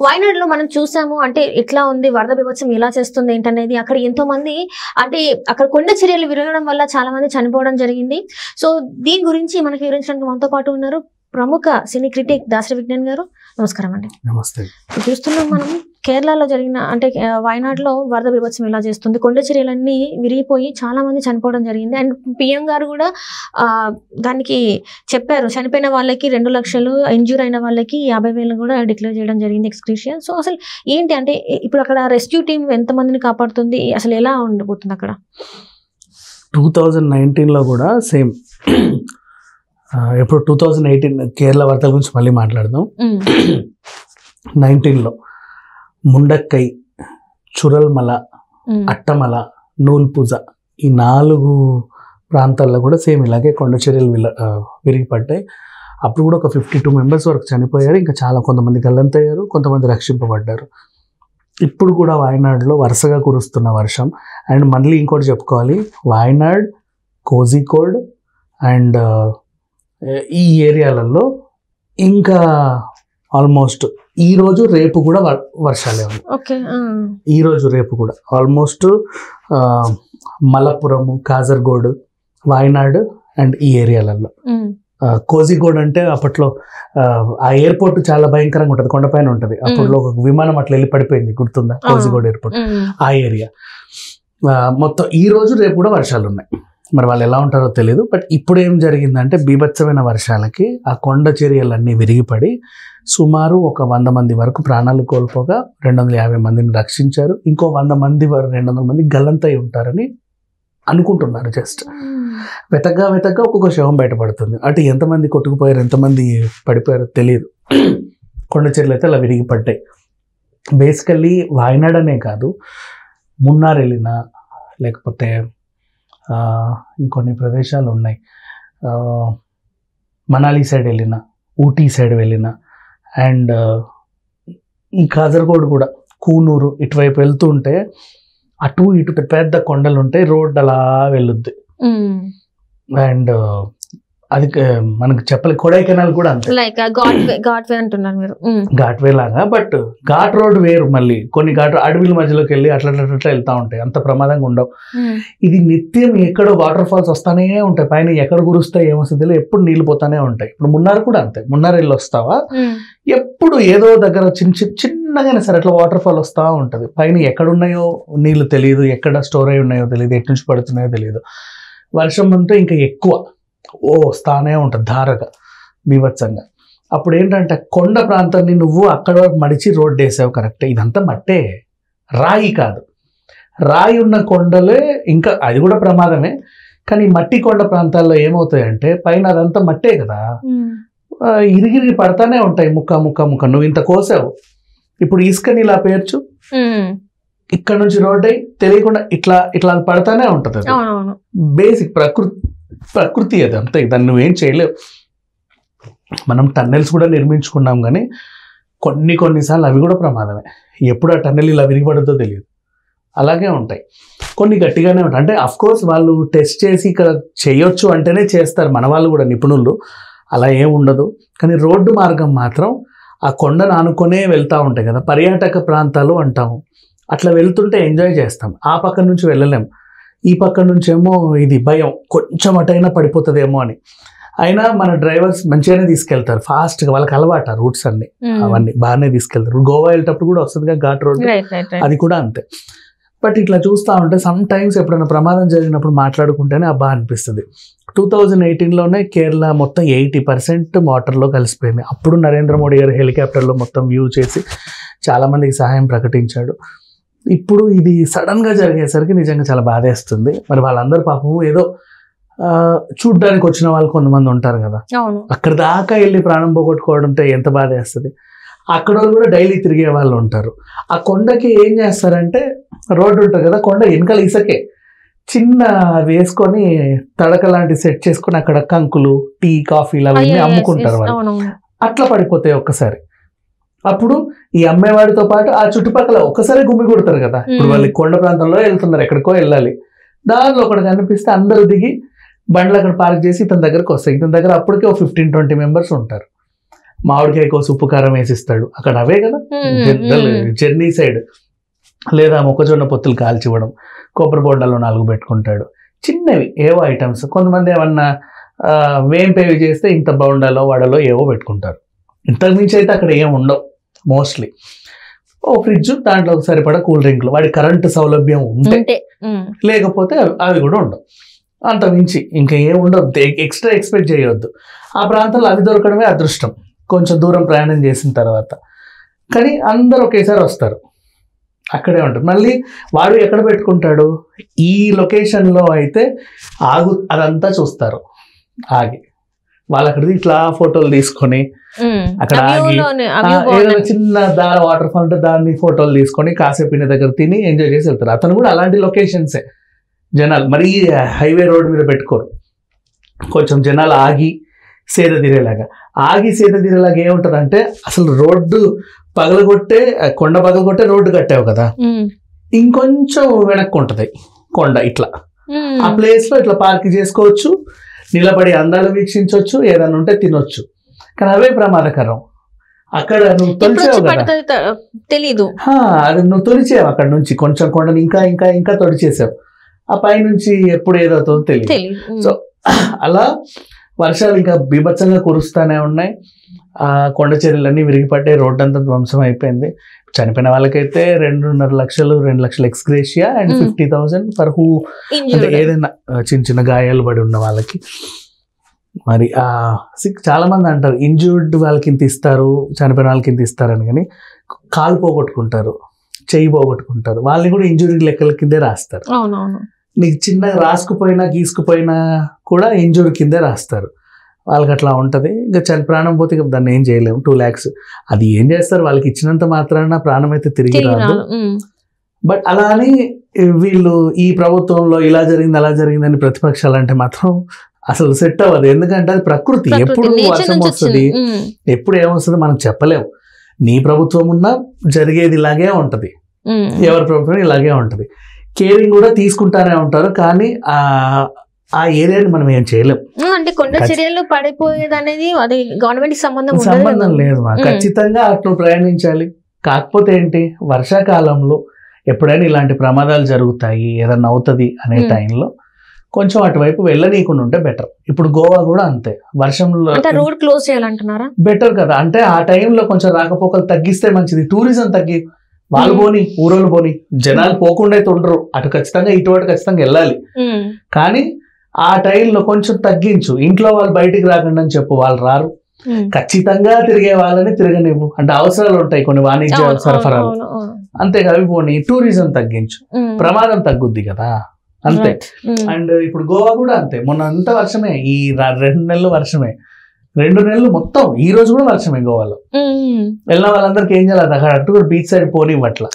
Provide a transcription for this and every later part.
వాయనాడులో మనం చూసాము అంటే ఎట్లా ఉంది, వరద బీభత్సం ఎలా చేస్తుంది ఏంటనేది. అక్కడ ఎంతో మంది అంటే అక్కడ కొండ చర్యలు విరగడం వల్ల చాలా మంది చనిపోవడం జరిగింది. సో దీని గురించి మనకి వివరించడానికి మనతో పాటు ఉన్నారు ప్రముఖ సినీ క్రిటిక్ దాసరి విజ్ఞాన్ గారు. నమస్కారం అండి. నమస్తే. చూస్తున్నాం మనం కేరళలో జరిగిన అంటే వాయనాడులో వరద బీభత్సం ఎలా చేస్తుంది, కొండ చర్యలన్నీ విరిగిపోయి చాలా మంది చనిపోవడం జరిగింది. అండ్ పిఎం గారు కూడా దానికి చెప్పారు, చనిపోయిన వాళ్ళకి 2 లక్షలు, ఇంజ్యూర్ అయిన వాళ్ళకి 50,000 కూడా డిక్లేర్ చేయడం జరిగింది ఎక్స్గ్రేషియా. సో అసలు ఏంటి అంటే ఇప్పుడు అక్కడ రెస్క్యూ టీం ఎంతమందిని కాపాడుతుంది, అసలు ఎలా ఉండబోతుంది అక్కడ? 2019లో కూడా సేమ్. ఎప్పుడు 2018 కేరళ వరదల గురించి మళ్ళీ మాట్లాడదాం. 19లో ముండక్కై, చురల్మల, అట్టమల, నూల్పుజ ఈ 4 ప్రాంతాల్లో కూడా సేమ్ ఇలాగే కొండ చర్యలు విరిగిపడ్డాయి. అప్పుడు కూడా ఒక 52 మెంబర్స్ వరకు చనిపోయారు. ఇంకా చాలా కొంతమంది గల్లంతయ్యారు, కొంతమంది రక్షింపబడ్డారు. ఇప్పుడు కూడా వాయనాడులో వరుసగా కురుస్తున్న వర్షం. అండ్ మళ్ళీ ఇంకోటి చెప్పుకోవాలి, వాయనాడ్, కోజికోడ్ అండ్ ఈ ఏరియాలలో ఇంకా ఆల్మోస్ట్ ఈరోజు రేపు కూడా వర్షాలే ఉన్నాయి. ఈరోజు రేపు కూడా ఆల్మోస్ట్ మలప్పురము, కాజర్గోడ్, వాయనాడ్ అండ్ ఈ ఏరియాలలో. కోజిగోడ్ అంటే అప్పట్లో ఆ ఎయిర్పోర్ట్ చాలా భయంకరంగా ఉంటుంది, కొండపైన ఉంటుంది. అప్పట్లో ఒక విమానం అట్లా వెళ్ళి పడిపోయింది, గుర్తుందా? కోజిగోడ్ ఎయిర్పోర్ట్ ఆ ఏరియా. మొత్తం ఈ రోజు రేపు కూడా వర్షాలు ఉన్నాయి. మరి వాళ్ళు ఎలా ఉంటారో తెలియదు. బట్ ఇప్పుడు ఏం జరిగిందంటే బీభత్సమైన వర్షాలకి ఆ కొండ చర్యలన్నీ విరిగిపడి సుమారు ఒక 100 మంది వరకు ప్రాణాలు కోల్పోగా 250 మందిని రక్షించారు. ఇంకో 100 మంది 200 మంది గల్లంతై ఉంటారని అనుకుంటున్నారు. జస్ట్ వెతగ్గా ఒక్కొక్క శవం బయటపడుతుంది. అటు ఎంతమంది కొట్టుకుపోయారు, ఎంతమంది పడిపోయారో తెలియదు. కొండ చర్యలు అయితే అలా విరిగిపడ్డాయి. బేసికల్లీ వాయనాడ్ అనే కాదు, మున్నార్ వెళ్ళినా లేకపోతే ఇంకొన్ని ప్రదేశాలు ఉన్నాయి, మనాలి సైడ్ వెళ్ళిన, ఊటీ సైడ్ వెళ్ళిన అండ్ ఈ కాజర్గోడ్ కూడా కూనూరు ఇటువైపు వెళ్తూ ఉంటే అటు ఇటు పెద్ద కొండలు ఉంటాయి, రోడ్ అలా వెళ్ళుద్ది. అండ్ అది మనకు చెప్పలేదు. కొడైకెనాల్ కూడా అంతే, లైక్ ఘాట్ వే అంటున్నారు మీరు. ఘాట్ వే లాగా, బట్ ఘాట్ రోడ్ వేరు. మళ్ళీ కొన్ని ఘాట్ అడవిల మధ్యలోకి వెళ్ళి అట్లా వెళ్తా ఉంటాయి, అంత ప్రమాదంగా ఉండవు. ఇది నిత్యం ఎక్కడో వాటర్ ఫాల్స్ వస్తానే ఉంటాయి, పైన ఎక్కడ కురుస్తాయి ఏమొస్తుంది, ఎప్పుడు నీళ్ళు పోతానే ఉంటాయి. ఇప్పుడు మున్నార్ కూడా అంతే, మున్నార్ వెళ్ళి వస్తావా ఎప్పుడు ఏదో దగ్గర చిన్నగానే సరే అట్లా వాటర్ ఫాల్ వస్తూ ఉంటుంది. పైన ఎక్కడున్నాయో నీళ్ళు తెలియదు, ఎక్కడ స్టోర్ అయి ఉన్నాయో తెలియదు, ఎటు నుంచి పడుతున్నాయో తెలియదు. వర్షం అంటే ఇంకా ఎక్కువ వస్తానే ఉంటుంది ధారగా, బీభత్సంగా. అప్పుడు ఏంటంటే కొండ ప్రాంతాన్ని నువ్వు అక్కడ వరకు మడిచి రోడ్డు వేసావు, కరెక్టే. ఇదంతా మట్టే, రాయి కాదు. రాయి ఉన్న కొండలే ఇంకా అది కూడా ప్రమాదమే. కానీ మట్టి కొండ ప్రాంతాల్లో ఏమవుతాయంటే పైన అదంతా మట్టే కదా, ఇరిగిరిగి పడతానే ఉంటాయి, ముక్క ముక్క ముక్క. నువ్వు ఇంత కోసావు, ఇప్పుడు ఇసుకని ఇలా పేర్చు, ఇక్కడ నుంచి రోడ్ అయి తెలియకుండా ఇట్లా ఇట్లా పడతానే ఉంటుంది. అది బేసిక్ ప్రకృతి అది అంతే, దాన్ని నువ్వేం చేయలేవు. మనం టన్నెల్స్ కూడా నిర్మించుకున్నాం, కానీ కొన్నిసార్లు అవి కూడా ప్రమాదమే. ఎప్పుడు ఆ టన్నెల్ ఇలా విరిగిపడుతుందో తెలియదు, అలాగే ఉంటాయి. కొన్ని గట్టిగానే ఉంటాయి. అంటే అఫ్కోర్స్ వాళ్ళు టెస్ట్ చేసి ఇక్కడ చేయొచ్చు అంటేనే చేస్తారు, మన వాళ్ళు కూడా నిపుణులు. అలా ఏం ఉండదు. కానీ రోడ్డు మార్గం మాత్రం ఆ కొండను ఆనుకొనే వెళ్తూ ఉంటాయి కదా, పర్యాటక ప్రాంతాలు అంటాము. అట్లా వెళ్తుంటే ఎంజాయ్ చేస్తాం. ఆ పక్క నుంచి వెళ్ళలేం, ఈ పక్క నుంచి ఏమో ఇది భయం, కొంచెం అటైనా పడిపోతుందేమో అని. అయినా మన డ్రైవర్స్ మంచిగానే తీసుకెళ్తారు ఫాస్ట్గా, వాళ్ళకి అలవాటు ఆ రూట్స్ అన్ని, అవన్నీ బాగానే తీసుకెళ్తారు. గోవా వెళ్ళేటప్పుడు కూడా వస్తుందిగా ఘాట్ రోడ్, అది కూడా అంతే. బట్ ఇట్లా చూస్తూ ఉంటే సమ్ టైమ్స్ ఎప్పుడైనా ప్రమాదం జరిగినప్పుడు మాట్లాడుకుంటేనే అబ్బా అనిపిస్తుంది. 2018లోనే కేరళ మొత్తం 80% వాటర్లో కలిసిపోయింది. అప్పుడు నరేంద్ర మోడీ గారు హెలికాప్టర్లో మొత్తం వ్యూ చేసి చాలామందికి సహాయం ప్రకటించాడు. ఇప్పుడు ఇది సడన్గా జరిగేసరికి నిజంగా చాలా బాధేస్తుంది. మరి వాళ్ళందరూ పాపం ఏదో చూడ్డానికి వచ్చిన వాళ్ళు కొంతమంది ఉంటారు కదా, అక్కడ దాకా వెళ్ళి ప్రాణం పోగొట్టుకోవడంతో ఎంత బాధేస్తుంది. అక్కడ కూడా డైలీ తిరిగే వాళ్ళు ఉంటారు. ఆ కొండకి ఏం చేస్తారంటే రోడ్డు ఉంటుంది కదా, కొండ వెనకాల ఇసకే చిన్న వేసుకొని తడక లాంటి సెట్ చేసుకొని అక్కడ కంకులు, టీ, కాఫీలు అవన్నీ అమ్ముకుంటారు వాళ్ళు. అట్లా పడిపోతాయి ఒక్కసారి. అప్పుడు ఈ అమ్మేవాడితో పాటు ఆ చుట్టుపక్కల ఒక్కసారి గుమ్మి కొడతారు కదా. ఇప్పుడు వాళ్ళు కొండ ప్రాంతంలో వెళ్తున్నారు, ఎక్కడికో వెళ్ళాలి, దారిలో ఒకటి కనిపిస్తే అందరూ దిగి బండ్లు అక్కడ పార్క్ చేసి ఇతని దగ్గరకు వస్తాయి. ఇతని దగ్గర అప్పటికే 15-20 మెంబర్స్ ఉంటారు. మామిడికాయ కోసి ఉప్పు కారం వేసిస్తాడు, అక్కడ అవే కదా జర్నీ సైడ్. లేదా మొక్కజొన్న పొత్తులు కాల్చివ్వడం, కొబ్బరి బొండాలు 4 పెట్టుకుంటాడు, చిన్నవి ఏవో ఐటమ్స్. కొంతమంది ఏమన్నా వేంపేవి చేస్తే ఇంత బొండాలో వడలో ఏవో పెట్టుకుంటారు. ఇంతకుమించి అయితే అక్కడ ఏం ఉండవు మోస్ట్లీ. ఓ ఫ్రిడ్జ్, దాంట్లో సరిపడా కూల్ డ్రింక్లు, వాడి కరెంటు సౌలభ్యం ఉంటే, లేకపోతే అవి కూడా ఉండవు. అంతమించి ఇంకా ఏం ఉండవు, ఎక్స్ట్రా ఎక్స్పెక్ట్ చేయవద్దు. ఆ ప్రాంతంలో అవి దొరకడమే అదృష్టం కొంచెం దూరం ప్రయాణం చేసిన తర్వాత. కానీ అందరూ ఒకేసారి వస్తారు, అక్కడే ఉంటారు. మళ్ళీ వాడు ఎక్కడ పెట్టుకుంటాడు, ఈ లొకేషన్లో అయితే అదంతా చూస్తారు. ఆగి వాళ్ళు అక్కడ ఇట్లా ఫోటోలు తీసుకొని అక్కడ ఆగి, ఏదైనా చిన్న వాటర్ ఫాల్ ఉంటే దాన్ని ఫోటోలు తీసుకొని కాసేపు ఇంటి దగ్గర తిని ఎంజాయ్ చేసి వెళ్తారు. అతను కూడా అలాంటి లొకేషన్సే. జనాలు మరీ హైవే రోడ్ మీద పెట్టుకోరు, కొంచెం జనాలు ఆగి సేద తీరేలాగా. ఏముంటుంది అంటే, అసలు రోడ్డు పగలగొట్టే కొండ పగలగొట్టే రోడ్డు కట్టావు కదా, ఇంకొంచెం వెనక్కు ఉంటుంది కొండ, ఇట్లా ఆ ప్లేస్ లో ఇట్లా పార్క్ చేసుకోవచ్చు, నిలబడి అందాలు వీక్షించవచ్చు, ఏదైనా ఉంటే తినొచ్చు. కానీ అవే ప్రమాదకరం. అక్కడ నువ్వు తొలిచావు కదా, తెలీదు, అది నువ్వు తొలిచావు అక్కడ నుంచి కొంచెం కొండని ఇంకా ఇంకా ఇంకా తొలిచేసావు. ఆ పైనుంచి ఎప్పుడు ఏదవుతుందో తెలియదు. సో అలా వర్షాలు ఇంకా బీభత్సంగా కురుస్తూనే ఉన్నాయి. ఆ కొండ చర్యలన్నీ విరిగిపడ్డాయి, రోడ్డు అంతా ధ్వంసం అయిపోయింది. చనిపోయిన వాళ్ళకైతే 2.5 లక్షలు 2 లక్షల ఎక్స్గ్రేషియా అండ్ 50,000 ఫర్ హూ, అంటే ఏదైనా చిన్న చిన్న గాయాలు పడి ఉన్న వాళ్ళకి. మరి చాలా మంది అంటారు ఇంజూర్డ్ వాళ్ళకి ఇంత ఇస్తారు, చనిపోయిన వాళ్ళకి ఇంత ఇస్తారని. కానీ కాలు పోగొట్టుకుంటారు, చెయ్యి పోగొట్టుకుంటారు, వాళ్ళని కూడా ఇంజురీ లెక్కల కిందే రాస్తారు. నీకు చిన్నగా రాసుకుపోయినా గీసుకుపోయినా కూడా ఇంజురీ కిందే రాస్తారు. వాళ్ళకి అట్లా ఉంటుంది. ఇంకా ప్రాణం పోతే దాన్ని ఏం చేయలేము. 2 lakhs అది ఏం చేస్తారు, వాళ్ళకి ఇచ్చినంత మాత్రాన ప్రాణం అయితే తిరిగి రాదు. బట్ అలా అని వీళ్ళు ఈ ప్రభుత్వంలో ఇలా జరిగింది అలా జరిగిందని ప్రతిపక్షాలు అంటే మాత్రం అసలు సెట్ అవ్వదు. ఎందుకంటే అది ప్రకృతి, ఎప్పుడు వర్షం వస్తుంది, ఎప్పుడు ఏమొస్తుంది మనం చెప్పలేము. నీ ప్రభుత్వం ఉన్నా జరిగేది ఇలాగే ఉంటది, ఎవరి ప్రభుత్వం ఇలాగే ఉంటది. కేరింగ్ కూడా తీసుకుంటానే ఉంటారు, కానీ ఆ ఏరియాని మనం ఏం చేయలేం. అంటే కొండ చర్యలు పడిపోయేది అనేది అది గవర్నమెంట్ సంబంధం లేదు. ఖచ్చితంగా అటు ప్రయాణించాలి. కాకపోతే ఏంటి, వర్షాకాలంలో ఎప్పుడైనా ఇలాంటి ప్రమాదాలు జరుగుతాయి, ఏదన్నా అవుతుంది అనే టైంలో కొంచెం అటువైపు వెళ్ళనీయకుండా ఉంటే బెటర్. ఇప్పుడు గోవా కూడా అంతే, వర్షంలో రోడ్ క్లోజ్ చేయాలంటున్నారా, బెటర్ కదా. అంటే ఆ టైంలో కొంచెం రాకపోకలు తగ్గిస్తే మంచిది. టూరిజం తగ్గి వాళ్ళు పోని, ఊరోళ్ళు పోని, జనాలు పోకుండా అయితే ఉండరు. అటు ఖచ్చితంగా ఇటువంటి ఖచ్చితంగా వెళ్ళాలి. కానీ ఆ టైంలో కొంచెం తగ్గించు. ఇంట్లో వాళ్ళు బయటికి రాకండి అని చెప్పు, వాళ్ళు రారు. ఖచ్చితంగా తిరిగే వాళ్ళని తిరగనివ్వు. అంటే అవసరాలు ఉంటాయి కొన్ని, వాణిజ్య సరఫరాలు, అంతేకాదు పోనీ. టూరిజం తగ్గించు, ప్రమాదం తగ్గుద్ది కదా, అంతే. అండ్ ఇప్పుడు గోవా కూడా అంతే, మొన్న అంతా వర్షమే, ఈ 2 నెలలు వర్షమే, 2 నెలలు మొత్తం. ఈ రోజు కూడా వర్షమే గోవాలో. వెళ్ళిన వాళ్ళందరికీ ఏం చేయాలి, అక్కడ అటు బీచ్ సైడ్ పోనివ్వట్ల.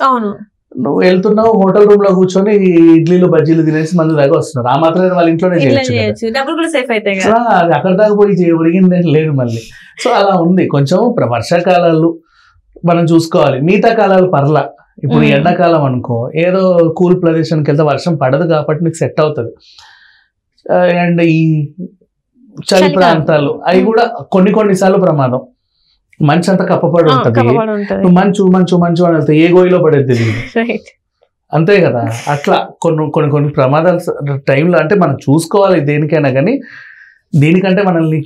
నువ్వు వెళ్తున్నావు, హోటల్ రూమ్ లో కూర్చొని ఇడ్లీలు బజ్జీలు తినేసి మంది దాకా వస్తున్నారు. ఆ మాత్రం వాళ్ళ ఇంట్లోనే చేయొచ్చు, అది అక్కడ దాకా పోయి ఒరిగిందే లేదు మళ్ళీ. సో అలా ఉంది. కొంచెం వర్షాకాలాలు మనం చూసుకోవాలి, మిగతా కాలాలు పర్లా. ఇప్పుడు ఎండాకాలం అనుకో, ఏదో కూల్ ప్రదేశానికి వెళ్తే వర్షం పడదు కాబట్టి నీకు సెట్ అవుతుంది. అండ్ ఈ చలి ప్రాంతాలు అవి కూడా కొన్నిసార్లు ప్రమాదం. మంచు అంతా కప్పబడి ఉంటది, నువ్వు మంచు మంచు మంచు అని వెళ్తే ఏ గోయిలో పడేది తెలియదు, అంతే కదా. అట్లా కొన్ని ప్రమాదాల టైంలో అంటే మనం చూసుకోవాలి దేనికైనా. కానీ దీనికంటే మనల్ని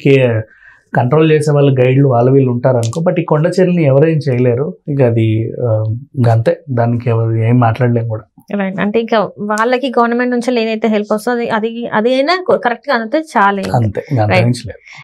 కంట్రోల్ చేసే వాళ్ళు, గైడ్లు వాళ్ళు వీళ్ళు ఉంటారు అనుకో. బట్ ఈ కొండ చర్యల్ని ఎవరేం చేయలేరు. ఇక అది అంతే, దానికి ఎవరు ఏం మాట్లాడలేము కూడా. అంటే ఇంకా వాళ్ళకి గవర్నమెంట్ నుంచి ఏదైతే హెల్ప్ వస్తుందో అది అయినా కరెక్ట్ గా అంతే చాలే, అంతే.